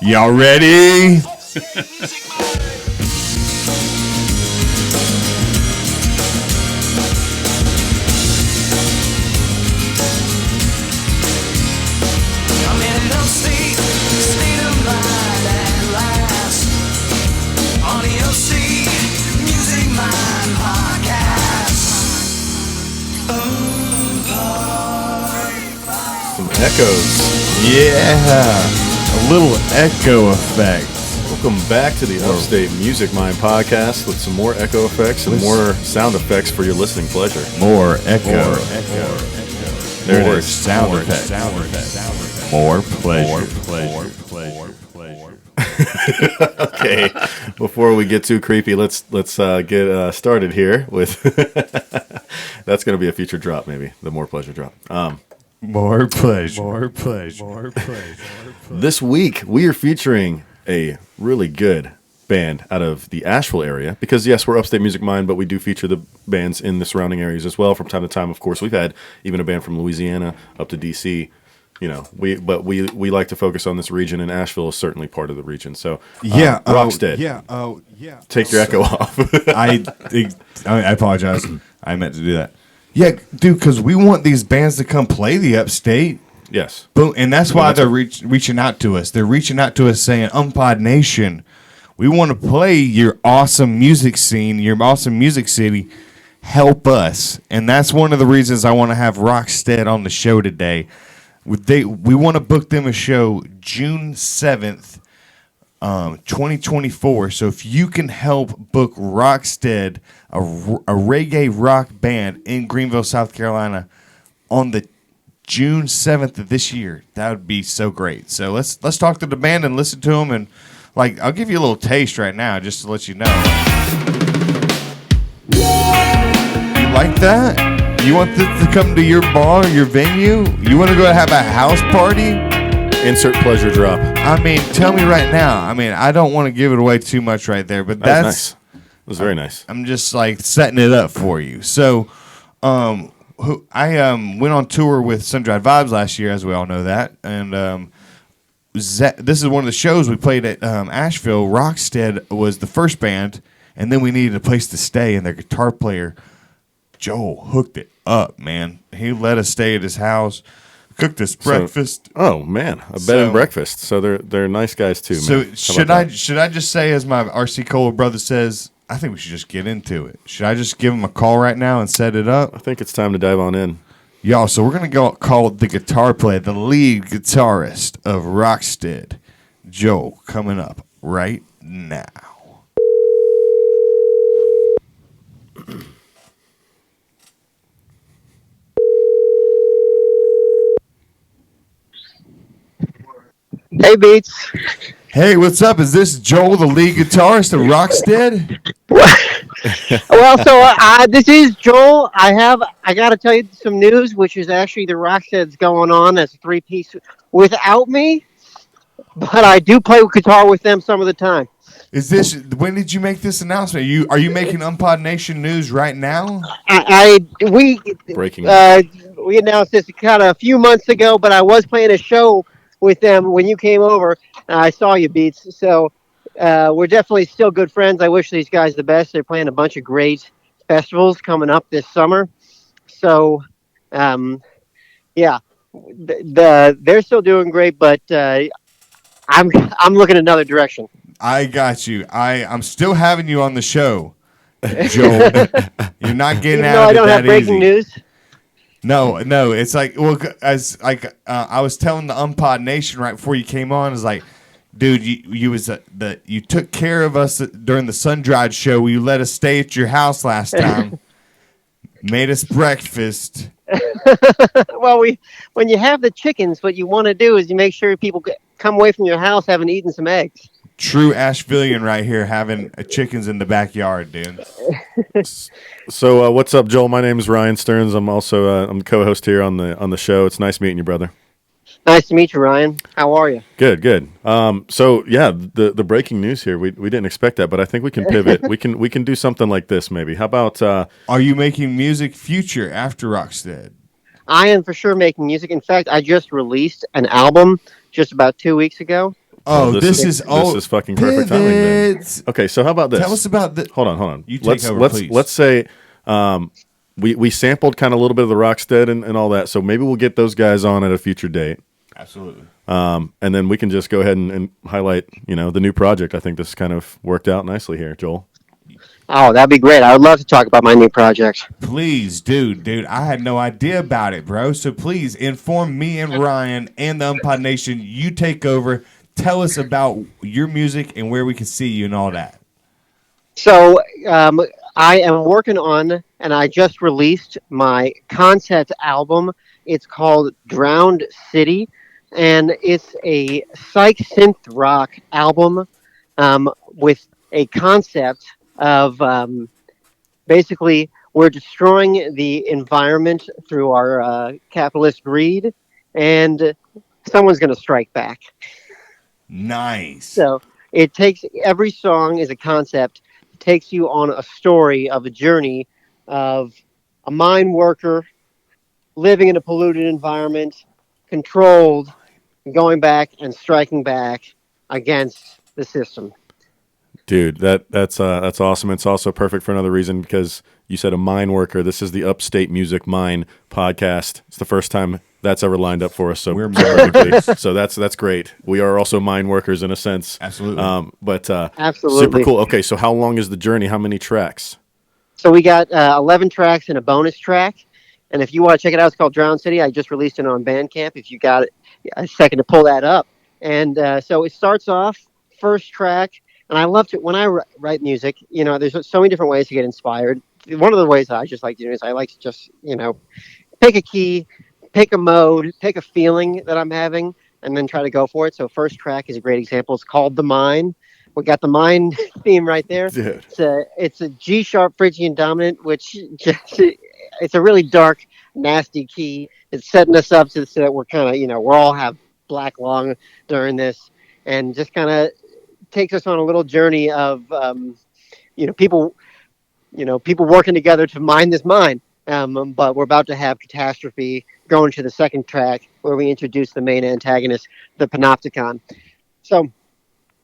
Y'all ready? I'm in an upstate state of mind at last on the UC Music Mind podcast. Some echoes. Yeah. A little echo effect. Welcome back to the Upstate Music Mind podcast with some more echo effects and more sound effects for your listening pleasure. More echo. There More it is. sound effects. More pleasure. Okay, before we get too creepy, let's get started here with. That's going to be a future drop, maybe the more pleasure drop. More pleasure. This week we are featuring a really good band out of the Asheville area because yes, we're Upstate Music Mind, but we do feature the bands in the surrounding areas as well from time to time. Of course, we've had even a band from Louisiana up to DC. You know, we like to focus on this region, and Asheville is certainly part of the region. So Rockstead, take your echo off. I apologize. I meant to do that. Yeah, dude, because we want these bands to come play the Upstate. Yes. Boom, and that's why they're reaching out to us. They're reaching out to us saying, UMMPod Nation, we want to play your awesome music scene, your awesome music city. Help us. And that's one of the reasons I want to have Rockstead on the show today. We want to book them a show June 7th, 2024. So if you can help book Rockstead, a reggae rock band in Greenville, South Carolina, on the June 7th of this year, that would be so great. So let's talk to the band and listen to them. And I'll give you a little taste right now just to let you know. You like that? You want this to come to your bar, your venue? You want to go have a house party? Insert pleasure drop. I mean, tell me right now. I mean, I don't want to give it away too much right there, but That was nice. It was very nice. I'm just setting it up for you. So, I went on tour with Sun-Dried Vibes last year, as we all know that, and this is one of the shows we played at Asheville. Rockstead was the first band, and then we needed a place to stay, and their guitar player Joel hooked it up, man. He let us stay at his house, cooked us breakfast. Oh man, a bed and breakfast. So they're nice guys too. So man. should I just say, as my RC Cole brother says, I think we should just get into it. Should I just give him a call right now and set it up? I think it's time to dive on in. Y'all, so we're gonna go call the guitar player, the lead guitarist of Rockstead, Joel, coming up right now. Hey, Beats. Hey, what's up? Is this Joel, the lead guitarist of Rockstead? Well, so this is Joel. I got to tell you some news, which is actually the Rockstead's going on as a three-piece without me, but I do play guitar with them some of the time. When did you make this announcement? Are you making UMMPod Nation news right now? Breaking. We announced this kind of a few months ago, but I was playing a show with them when you came over. I saw you, Beats. So we're definitely still good friends. I wish these guys the best. They're playing a bunch of great festivals coming up this summer. So, they're still doing great, but I'm looking another direction. I got you. I'm still having you on the show, Joel. You're not getting out of it that easy. I don't have breaking news. No. It's I was telling the UMMPod Nation right before you came on, is like, dude, you took care of us during the Sun-Dried show. You let us stay at your house last time, made us breakfast. Well, when you have the chickens, what you want to do is you make sure people come away from your house having eaten some eggs. True Ashevillean right here, having chickens in the backyard, dude. So what's up, Joel? My name is Ryan Stearns. I'm also I'm the co-host here on the show. It's nice meeting you, brother. Nice to meet you, Ryan. How are you? Good. So yeah, the breaking news here. We didn't expect that, but I think we can pivot. we can do something like this maybe. How about? Are you making music future after Rockstead? I am for sure making music. In fact, I just released an album just about 2 weeks ago. Oh, Well, this this is is fucking perfect timing then. pivots. Okay, so how about this? Tell us about the. Hold on. You take over, please. Let's say we sampled kind of a little bit of the Rockstead and all that, so maybe we'll get those guys on at a future date. Absolutely. And then we can just go ahead and highlight, the new project. I think this kind of worked out nicely here, Joel. Oh, that'd be great. I would love to talk about my new project. Please, dude. I had no idea about it, bro. So please inform me and Ryan and the UMMPod Nation. You take over. Tell us about your music and where we can see you and all that. So I am working on, and I just released my concept album. It's called Drowned City, and it's a psych synth rock album with a concept of basically we're destroying the environment through our capitalist greed, and someone's going to strike back. Nice. So it takes every song is a concept, takes you on a story of a journey of a mine worker living in a polluted environment, controlled, going back and striking back against the system. Dude, that's awesome. It's also perfect for another reason because you said a mine worker. This is the Upstate Music Mine podcast. It's the first time that's ever lined up for us. So We're perfectly. So that's great. We are also mine workers in a sense. Absolutely. Absolutely. Super cool. Okay, so how long is the journey? How many tracks? So we got 11 tracks and a bonus track. And if you want to check it out, it's called Drown City. I just released it on Bandcamp. If you got a second to pull that up. And so it starts off, first track. And I love to, when I write music, there's so many different ways to get inspired. One of the ways that I just like doing is I like to just, pick a key, pick a mode, pick a feeling that I'm having, and then try to go for it. So first track is a great example. It's called The Mine. We got the Mine theme right there. Dude. It's a G sharp Phrygian dominant, which just, it's a really dark, nasty key. It's setting us up so that we're kind of, we're all have black lung during this, and just kind of takes us on a little journey of, people working together to mine this mine. But we're about to have catastrophe going to the second track where we introduce the main antagonist, the Panopticon. So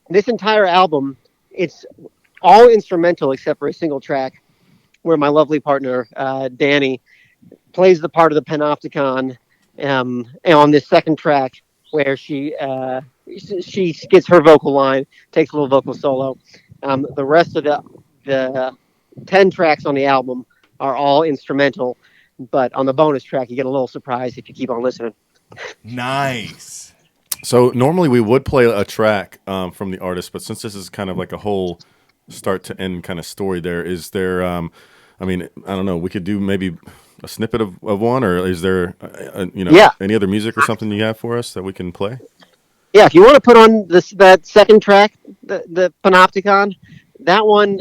this entire album, it's all instrumental except for a single track where my lovely partner, Danny, plays the part of the Panopticon and on this second track where she gets her vocal line, takes a little vocal solo. The rest of the 10 tracks on the album are all instrumental, but on the bonus track, you get a little surprise if you keep on listening. Nice. So normally we would play a track from the artist, but since this is kind of like a whole start to end kind of story, is there? I don't know. We could do maybe a snippet of one, or is there, any other music or something you have for us that we can play? Yeah, if you want to put on that second track, the Panopticon, that one,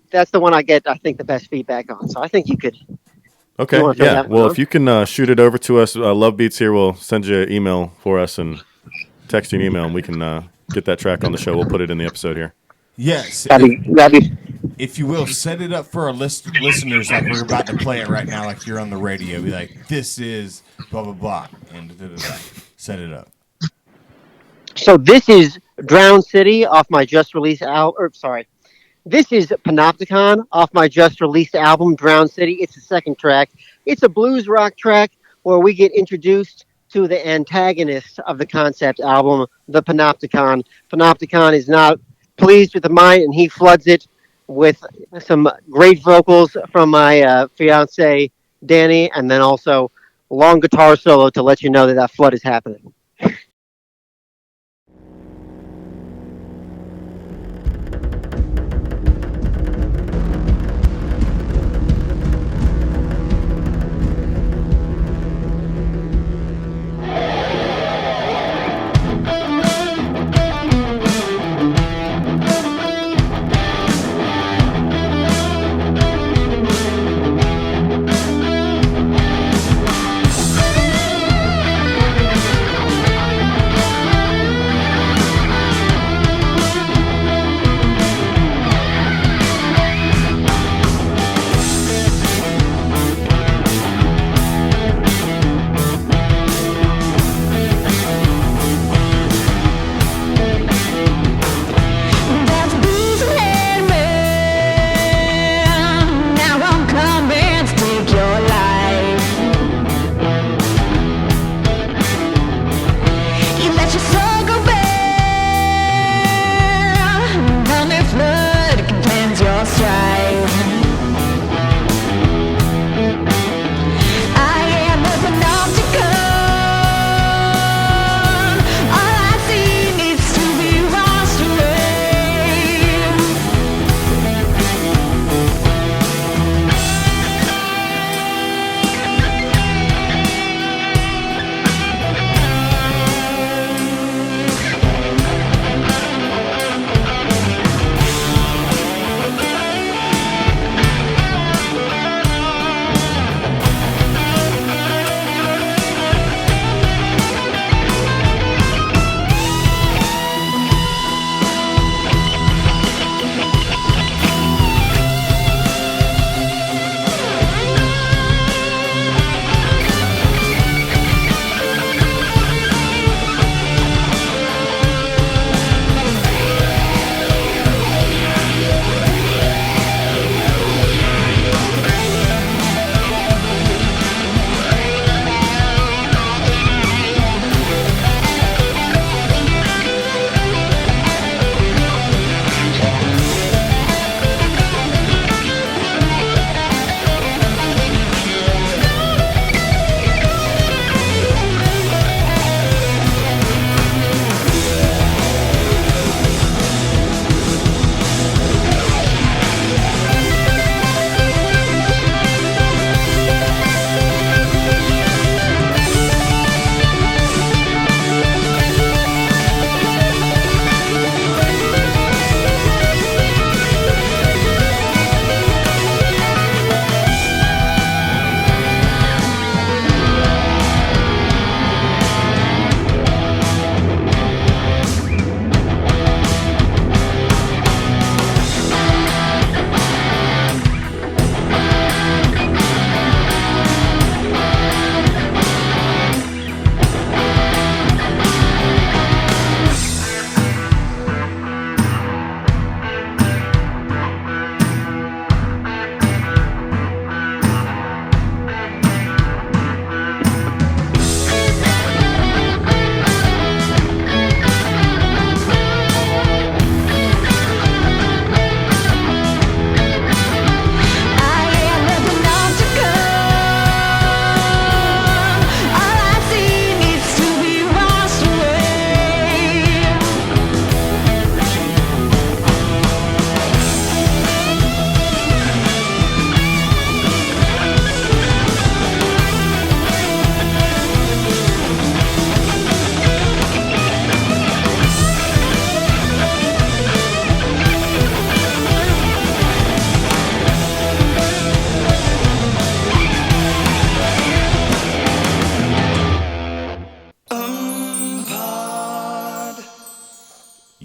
that's the one I get, I think, the best feedback on. So I think you could. Okay, yeah. Well, if you can shoot it over to us, Love Beats here will send you an email for us and text you an email, and we can get that track on the show. We'll put it in the episode here. Yes. That'd be. If you will, set it up for our listeners like we're about to play it right now, like you're on the radio. Be like, this is blah, blah, blah, and da-da-da-da. Set it up. So this is Drown City off my just released album. This is Panopticon off my just released album, Drown City. It's the second track. It's a blues rock track where we get introduced to the antagonist of the concept album, the Panopticon. Panopticon is not pleased with the mind, and he floods it with some great vocals from my fiance, Danny, and then also a long guitar solo to let you know that flood is happening.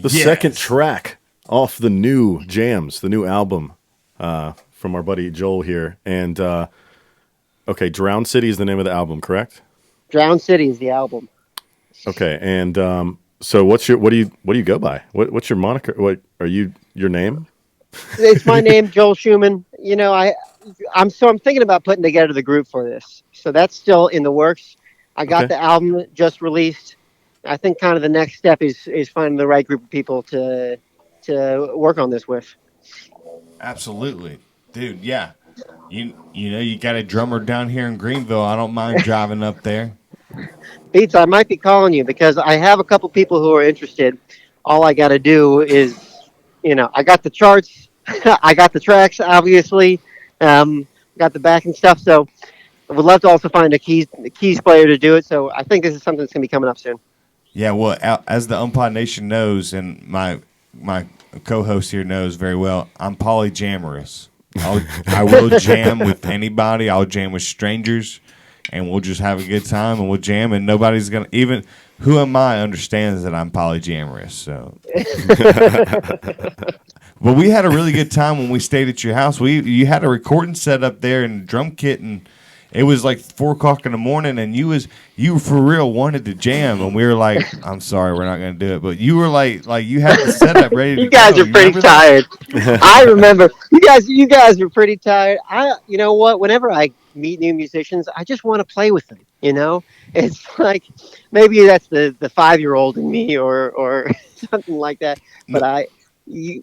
The second track off the new Jams, the new album from our buddy Joel here. And, okay, Drown City is the name of the album, correct? Drown City is the album. Okay, and so what do you go by? What's your moniker? What are your name? It's my name, Joel Shuman. You know, I'm thinking about putting together the group for this. So that's still in the works. I got the album just released. I think kind of the next step is finding the right group of people to work on this with. Absolutely, dude. Yeah, you know you got a drummer down here in Greenville. I don't mind driving up there. Beats, I might be calling you because I have a couple people who are interested. All I got to do is, I got the charts, I got the tracks, obviously, got the backing stuff. So I would love to also find a keys player to do it. So I think this is something that's going to be coming up soon. Yeah, well, as the UMMPod Nation knows, and my co-host here knows very well, I'm polyjamorous. I will jam with anybody. I'll jam with strangers, and we'll just have a good time, and we'll jam, and nobody's going to, even who am I understands that I'm polyjamorous. So, but we had a really good time when we stayed at your house. You had a recording set up there and a drum kit, and it was like 4:00 in the morning, and you for real wanted to jam, and we were like, "I'm sorry, we're not going to do it." But you were like you had the setup ready. You guys are pretty tired. I remember you guys were pretty tired. You know what? Whenever I meet new musicians, I just want to play with them. It's like maybe that's the 5-year-old in me or something like that. But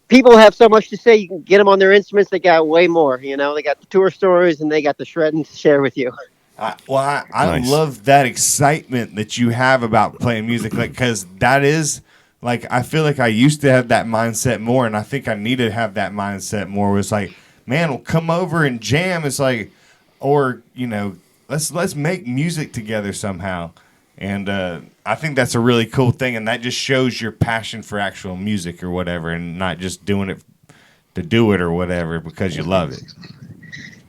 people have so much to say. You can get them on their instruments. They got way more. They got the tour stories and they got the shredding to share with you. I Nice. love that excitement that you have about playing music, because that is like I feel like I used to have that mindset more, and I think I need to have that mindset more. Where it's like, man, we'll come over and jam. It's like, or let's make music together somehow. And I think that's a really cool thing, and that just shows your passion for actual music or whatever, and not just doing it to do it or whatever because you love it.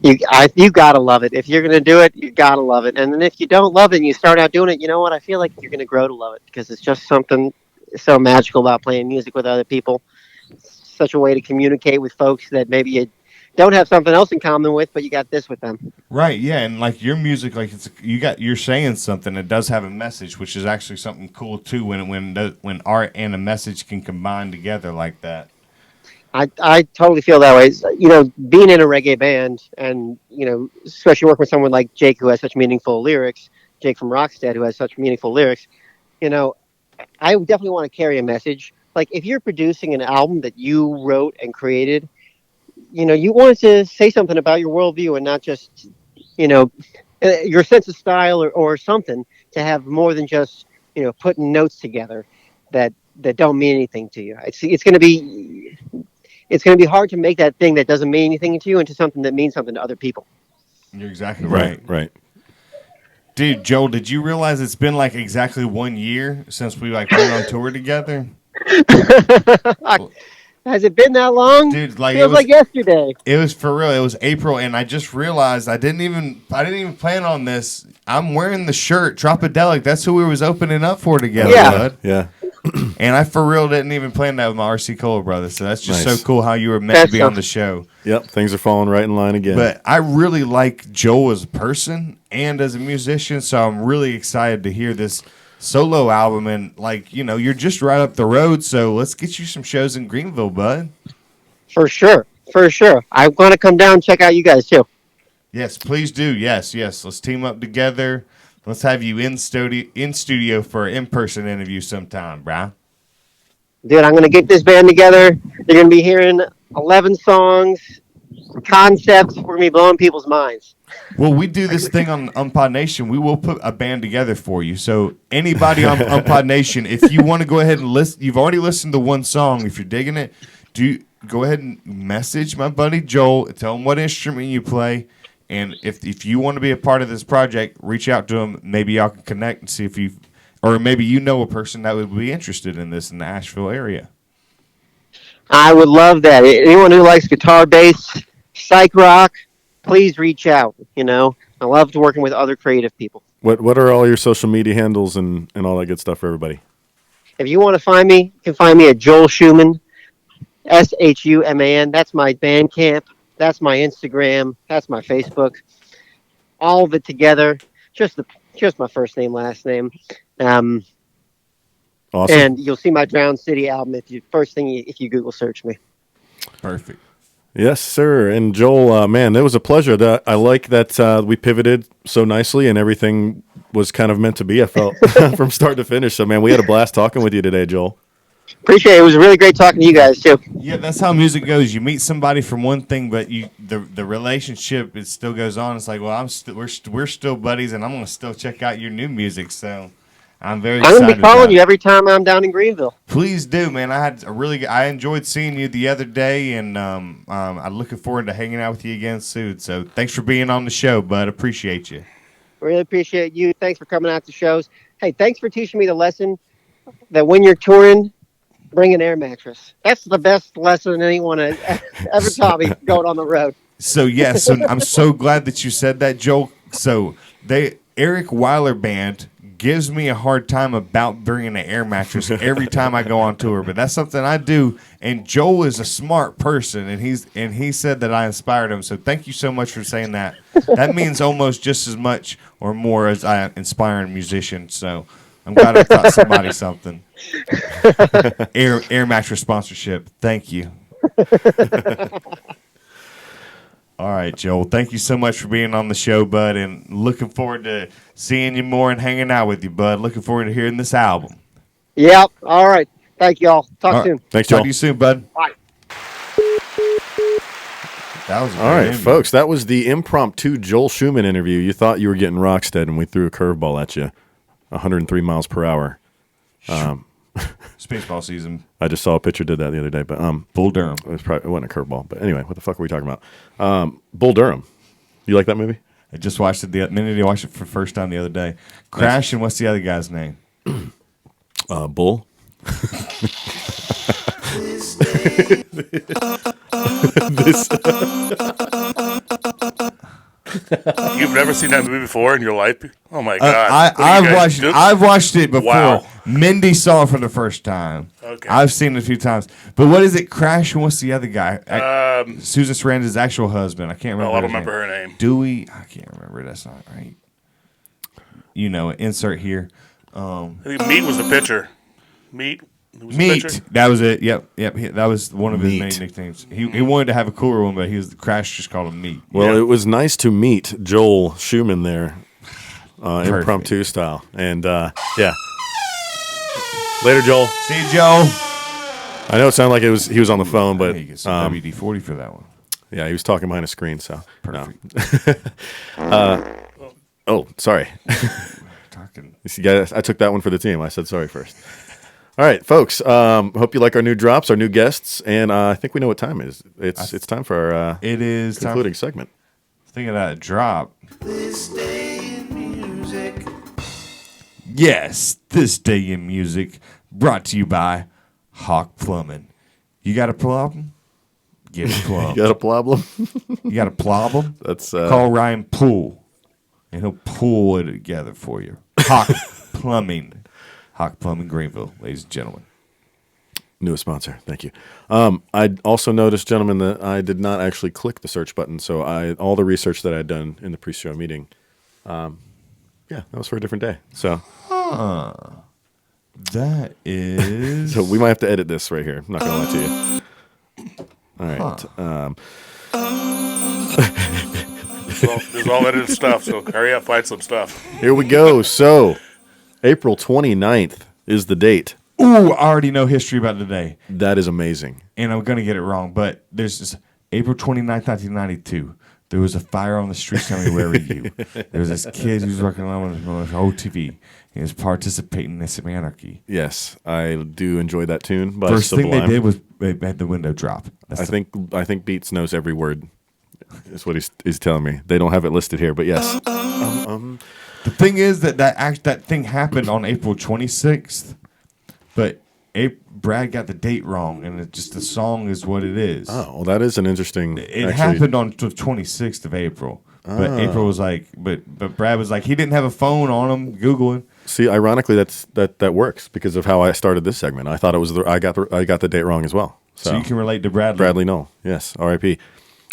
You gotta love it. If you're gonna do it, you gotta love it. And then if you don't love it and you start out doing it, you know what? I feel like you're gonna grow to love it because it's just something so magical about playing music with other people. It's such a way to communicate with folks that maybe you don't have something else in common with, but you got this with them. Right, yeah, and like your music, like you're saying something that does have a message, which is actually something cool too. When art and a message can combine together like that. I totally feel that way. Being in a reggae band and especially working with someone like Jake who has such meaningful lyrics, Jake from Rockstead who has such meaningful lyrics, I definitely want to carry a message. Like if you're producing an album that you wrote and created, you want to say something about your worldview and not just, your sense of style or something, to have more than just, putting notes together that don't mean anything to you. It's going to be hard to make that thing that doesn't mean anything to you into something that means something to other people. You're exactly right. Right. Dude, Joel, did you realize it's been like exactly 1 year since we went on tour together? Has it been that long? Dude, like feels like yesterday. It was for real. It was April, and I just realized I didn't even plan on this. I'm wearing the shirt, Tropodelic. That's who we was opening up for together, bud. Yeah. And I for real didn't even plan that with my RC Cola brother. So that's just Nice. so cool how you were meant to be on the show. Yep. Things are falling right in line again. But I really like Joel as a person and as a musician, so I'm really excited to hear this solo album. And you're just right up the road, so let's get you some shows in Greenville, bud. For sure. I'm going to come down and check out you guys too. Yes, please do. Yes. Let's team up together. Let's have you in studio for an in-person interview sometime, brah. Dude, I'm going to get this band together. You're going to be hearing 11 songs, concepts. We're going to be blowing people's minds. Well, we do this thing on UMMPod Nation. We will put a band together for you. So anybody on UMMPod Nation, if you want to go ahead and listen, you've already listened to one song. If you're digging it, go ahead and message my buddy Joel. Tell him what instrument you play. And if you want to be a part of this project, reach out to him. Maybe y'all can connect and see if or maybe you know a person that would be interested in this in the Asheville area. I would love that. Anyone who likes guitar, bass, psych rock, please reach out. I love working with other creative people. What are all your social media handles and all that good stuff for everybody? if you want to find me, you can find me at Joel Shuman, SHUMAN. That's my Bandcamp. That's my Instagram. That's my Facebook. All of it together. Just my first name, last name. Awesome. And you'll see my Drown City album if you Google search me. Perfect. Yes, sir. And Joel, man, it was a pleasure. I like that we pivoted so nicely and everything was kind of meant to be, I felt, from start to finish. So, man, we had a blast talking with you today, Joel. Appreciate it. It was really great talking to you guys, too. Yeah, that's how music goes. You meet somebody from one thing, but the relationship, it still goes on. It's like, well, we're still buddies, and I'm gonna still check out your new music. So I'm very excited. I'm gonna be calling you every time I'm down in Greenville. Please do, man. I enjoyed seeing you the other day, and I'm looking forward to hanging out with you again soon. So thanks for being on the show, bud. Appreciate you. Really appreciate you. Thanks for coming out to shows. Hey, thanks for teaching me the lesson that when you're touring, bring an air mattress. That's the best lesson anyone has ever taught me going on the road. So so I'm so glad that you said that, Joel. So Eric Weiler Band gives me a hard time about bringing an air mattress every time I go on tour, but that's something I do. And Joel is a smart person, and he said that I inspired him. So thank you so much for saying that. That means almost just as much or more as I inspire a musician. So I'm glad I taught somebody something. Air mattress sponsorship. Thank you. All right, Joel. Thank you so much for being on the show, bud, and looking forward to seeing you more and hanging out with you, bud. Looking forward to hearing this album. Yep. All right. Thank you all. Talk soon. Thanks, Joel. Talk to you soon, bud. Bye. That was all right, folks. That was the impromptu Joel Shuman interview. You thought you were getting Rockstead, and we threw a curveball at you. 103 miles per hour. Spaceball season. I just saw a picture did that the other day, but Bull Durham. it wasn't a curveball. But anyway, what the fuck are we talking about? Bull Durham. You like that movie? I just watched it the minute I watched it for the first time the other day. Crash, and what's the other guy's name? Bull. You've never seen that movie before in your life? Oh my god! I've watched it before. Wow. Mindy saw it for the first time. Okay. I've seen it a few times. But what is it? Crash, and what's the other guy? Susan Sarandon's actual husband. I can't remember. I don't remember her name. Dewey. I can't remember. That's not right. You know, insert here. I think Meat was the pitcher. Meat. Was the Meat. pitcher? That was it. Yep. That was one of his Meat. main nicknames. He wanted to have a cooler one, but Crash just called him Meat. Well, Yeah. it was nice to meet Joel Shuman there, impromptu style. And, yeah. Later, Joel. See you, Joe. I know it sounded like he was on the phone, but You get some WD-40 for that one. yeah, he was talking behind a screen, so. Perfect. No. Oh, sorry. Talking. You see, guys, I took that one for the team. I said sorry first. All right, folks. Hope you like our new drops, our new guests, and I think we know what time it is. It's time for our It is concluding time. segment. Thinking of that drop. This day in music. Yes, this day in music, brought to you by Hawk Plumbing. You got a problem? Get it plumbed. You got a problem? You got a problem? That's Call Ryan Poole, and he'll pull it together for you. Hawk Plumbing. Hawk Plumbing, Greenville, ladies and gentlemen. newest sponsor. Thank you. I also noticed, gentlemen, that I did not actually click the search button. So all the research that I had done in the pre-show meeting, yeah, that was for a different day. So That is. so we might have to edit this right here. I'm not going to lie to you. All right. There's all edited stuff, so hurry up, find some stuff. Here we go. So April 29th is the date. Ooh, I already know history about today. That is amazing. And I'm going to get it wrong, but there's this April 29th, 1992. There was a fire on the streets telling where were you? There was this kid who was working on OTV. He was participating in some anarchy. Yes, I do enjoy that tune. By First thing Sublime. they did was they had the window drop. I think Beats knows every word. Is what he's telling me. They don't have it listed here, but yes. The thing is that thing happened on April 26th, but Brad got the date wrong, and the song is what it is. Oh, well, that is an interesting. It happened on the 26th of April, but April was like, but Brad was like, he didn't have a phone on him, Googling, See, ironically, that works because of how I started this segment. I thought it was I got the date wrong as well. So you can relate to Bradley. Bradley Knoll, yes, R.I.P.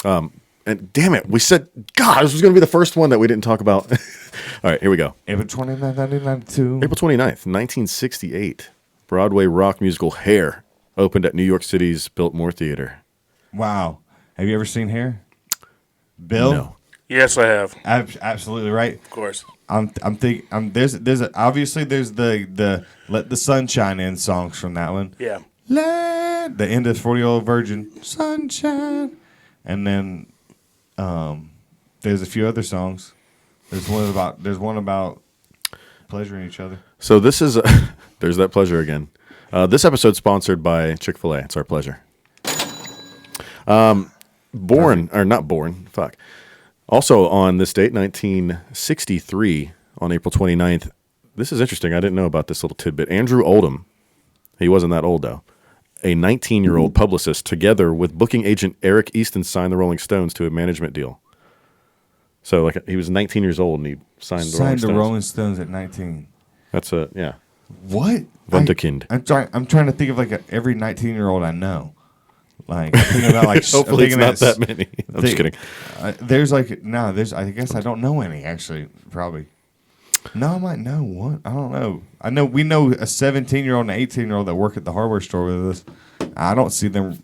And damn it, we said, God, this was going to be the first one that we didn't talk about. All right, here we go. April 29th, 1992. April 29th, 1968. Broadway rock musical Hair opened at New York City's Biltmore Theater. Wow. Have you ever seen Hair? Bill? No. Yes, I have. Absolutely right. Of course. I'm thinking. There's obviously there's the Let the Sunshine In songs from that one. Yeah. Let the end of 40-Year-Old Virgin, Sunshine, and then there's a few other songs. There's one about pleasuring each other. So this is there's that pleasure again. This episode's sponsored by Chick-fil-A. It's our pleasure. Also on this date, 1963, on April 29th. This is interesting. I didn't know about this little tidbit. Andrew Oldham, he wasn't that old though, a 19-year-old publicist, together with booking agent Eric Easton, signed the Rolling Stones to a management deal. So like he was 19 years old and he signed the Rolling Stones at 19. That's yeah. What? Wunderkind. I'm trying to think of like every 19-year-old I know. Like I'm thinking about like Hopefully it's not that many. I'm just kidding. I guess I don't know any actually. Probably. No, I might know one. I don't know. I know we know a 17-year-old and an 18-year-old that work at the hardware store with us. I don't see them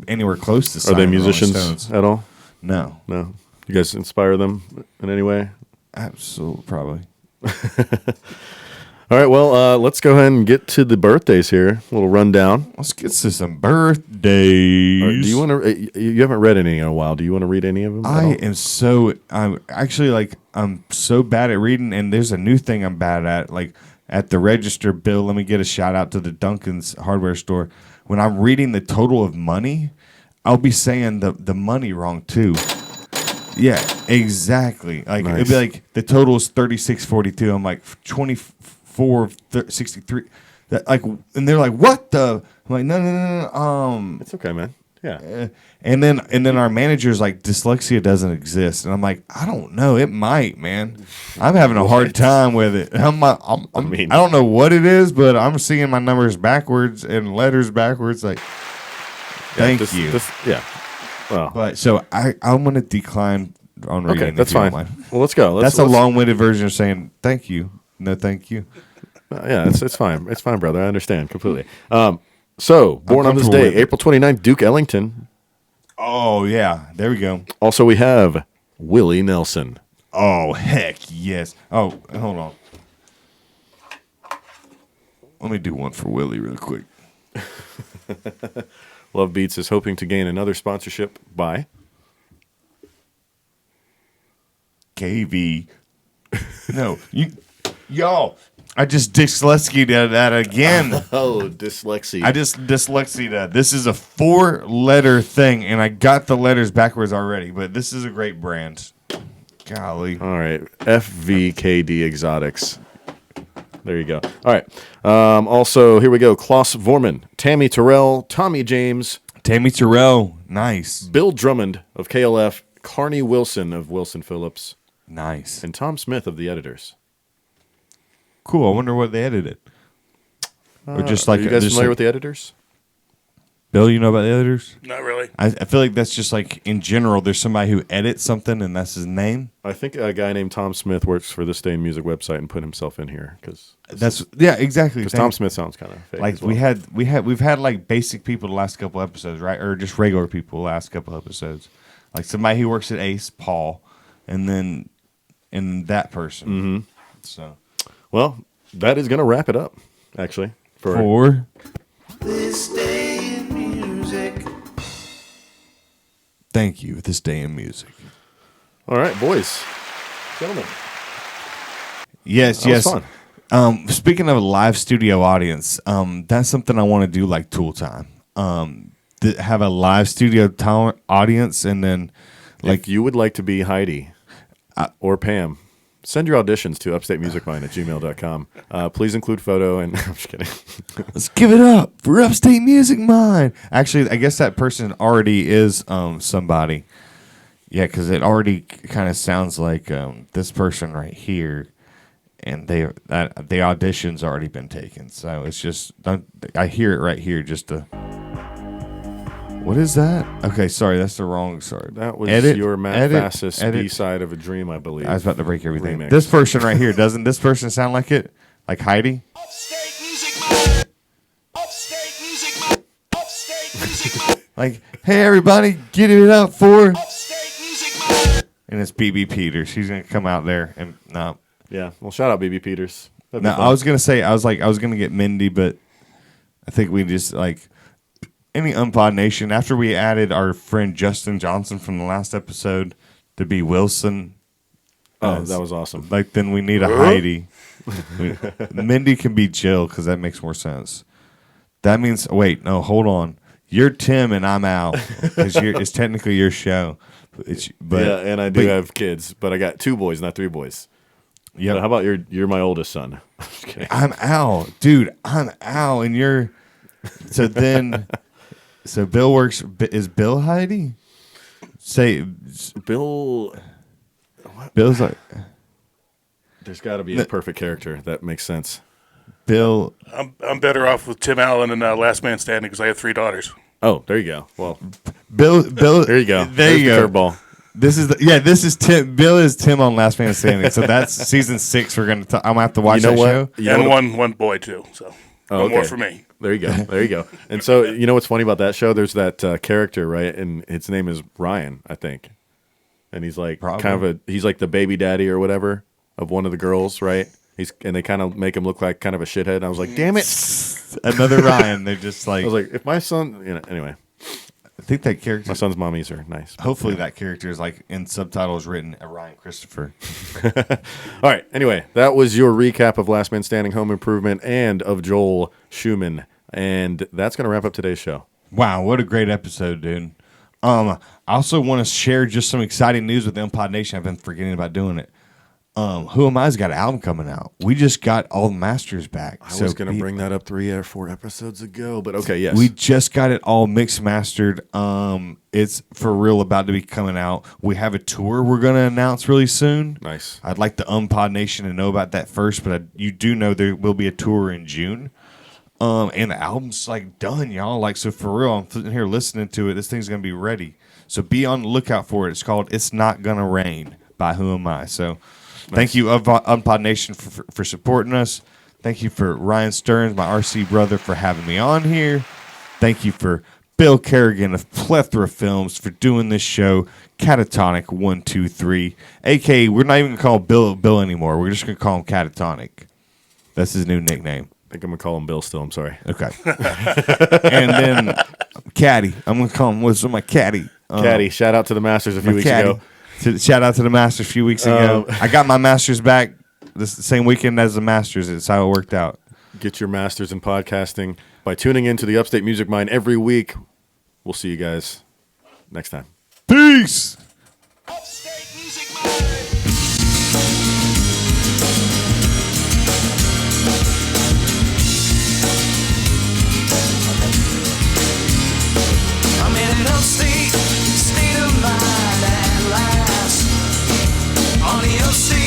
anywhere close to. Are they musicians at all? No. No. You guys inspire them in any way? Absolutely, probably. All right, well, let's go ahead and get to the birthdays here. A little rundown. Let's get to some birthdays. Right, do you want to? You haven't read any in a while. Do you want to read any of them? I'm so bad at reading, and there's a new thing I'm bad at. Like at the register, Bill, let me get a shout out to the Duncan's hardware store. When I'm reading the total of money, I'll be saying the money wrong too. Yeah, exactly. Like nice. It'd be like the total is 36.42. I'm like 24.63. That like, and they're like, "What the?" I'm like, no. It's okay, man. Yeah. And then our manager's like, dyslexia doesn't exist, and I'm like, I don't know. It might, man. I'm having a hard time with it. I don't know what it is, but I'm seeing my numbers backwards and letters backwards. Like, thank you. Yeah. Well, but so I'm gonna decline on reading. Okay, that's fine. Well, let's go. That's a long-winded version of saying thank you. No, thank you. Yeah, it's fine. It's fine, brother. I understand completely. So, born on this day, April 29th, Duke Ellington. Oh, yeah. There we go. Also, we have Willie Nelson. Oh, heck yes. Oh, hold on. Let me do one for Willie real quick. Love Beats is hoping to gain another sponsorship by KV. No, y'all. I just dyslexied that again. Oh, dyslexia. I just dyslexied that. This is a 4-letter thing, and I got the letters backwards already, but this is a great brand. Golly. All right. FVKD Exotics. There you go. All right. Also, here we go. Klaus Vorman, Tammy Terrell, Tommy James. Tammy Terrell. Nice. Bill Drummond of KLF, Carney Wilson of Wilson Phillips. Nice. And Tom Smith of The Editors. Cool. I wonder what they edited. Or just like are you guys familiar with The Editors? Bill, you know about The Editors? Not really. I feel like that's just like in general. There's somebody who edits something, and that's his name. I think a guy named Tom Smith works for This Day in Music website and put himself in here because exactly. Because Tom Smith sounds kind of fake. Like as well. we've had like basic people the last couple episodes, right? Or just regular people the last couple episodes. Like somebody who works at Ace, Paul, and then that person. Mm-hmm. So, well, that is going to wrap it up. Actually, for This day in music. Thank you. This day in music. All right, boys, gentlemen. Yes. Fun. Speaking of a live studio audience, that's something I want to do like Tool Time. Have a live studio audience, and then like if you would like to be Heidi or Pam, send your auditions to upstatemusicmind@gmail.com. Please include photo and I'm just kidding. Let's give it up for Upstate Music Mind. Actually, I guess that person already is somebody. Yeah, because it already kind of sounds like this person right here. and the audition's already been taken. So it's just I hear it right here. Just to what is that? Okay, sorry, that's the wrong. Sorry, That was Edit, your Matt edit, Fassis edit. B-side of a dream, I believe. I was about to break everything. Remix. This person right here, doesn't this person sound like it? Like Heidi? Upstate music man. Upstate music man. Upstate music man. Like, hey everybody, get it up for. Upstate music man. And it's BB Peters. She's gonna come out there and no. Yeah. Well, shout out BB Peters. That'd be No, fun. I was gonna get Mindy, but I think we just like any UMMPod Nation. After we added our friend Justin Johnson from the last episode to be Wilson. Oh, that was awesome. Like then we need a Heidi. Mindy can be Jill because that makes more sense. That means hold on. You're Tim and I'm Al because it's technically your show. Yeah, and I do have kids, but I got 2 boys, not 3 boys. Yeah. How about you're my oldest son? Just kidding. I'm Al, dude. I'm Al, and you're. So then, so Bill works. Is Bill Heidi? Say Bill. Bill's like There's got to be a perfect character that makes sense. Bill. I'm better off with Tim Allen and Last Man Standing because I have 3 daughters. Oh, there you go. Well, Bill. there you go. There you There's go. the curveball. This is Tim. Bill is Tim on Last Man Standing. So that's season 6. I'm gonna have to watch You know that what? show. You know And what- one boy too. So Oh, one more okay. for me. There you go. There you go. And so, you know what's funny about that show? There's that character, right? And his name is Ryan, I think. And he's like he's like the baby daddy or whatever of one of the girls, right? And they kind of make him look like kind of a shithead. And I was like, damn it. Another Ryan. They're just like. I was like, if my son, anyway, I think that character. my son's mommies are nice. Hopefully that character is like in subtitles written a Ryan Christopher. All right. Anyway, that was your recap of Last Man Standing, Home Improvement, and of Joel Shuman. And that's going to wrap up today's show. Wow, what a great episode, dude. I also want to share just some exciting news with UMMPod Nation. I've been forgetting about doing it. Who Am I's got an album coming out. We just got all the masters back. I was going to bring that up 3 or 4 episodes ago, but okay, yes. We just got it all mixed mastered. It's for real about to be coming out. We have a tour we're going to announce really soon. Nice. I'd like the UMMPod Nation to know about that first, but you do know there will be a tour in June. And the album's like done, y'all. Like, so for real, I'm sitting here listening to it. This thing's gonna be ready. So be on the lookout for it. It's called "It's Not Gonna Rain" by Who Am I. So, Thank you, UMMPod Nation, for supporting us. Thank you for Ryan Stearns, my RC brother, for having me on here. Thank you for Bill Kerrigan of Plethora Films for doing this show. Catatonic 123, aka we're not even gonna call him Bill anymore. We're just gonna call him Catatonic. That's his new nickname. I think I'm going to call him Bill still. I'm sorry. Okay. And then Caddy. I'm going to call him, what's my Caddy? Caddy, shout out to the Masters a few weeks Caddy. ago. Shout out to the Masters a few weeks ago. I got my Masters back the same weekend as the Masters. It's how it worked out. Get your Masters in podcasting by tuning into the Upstate Music Mine every week. We'll see you guys next time. Peace. Upstate music man. I'm in an upstate state of mind at last. On the upstate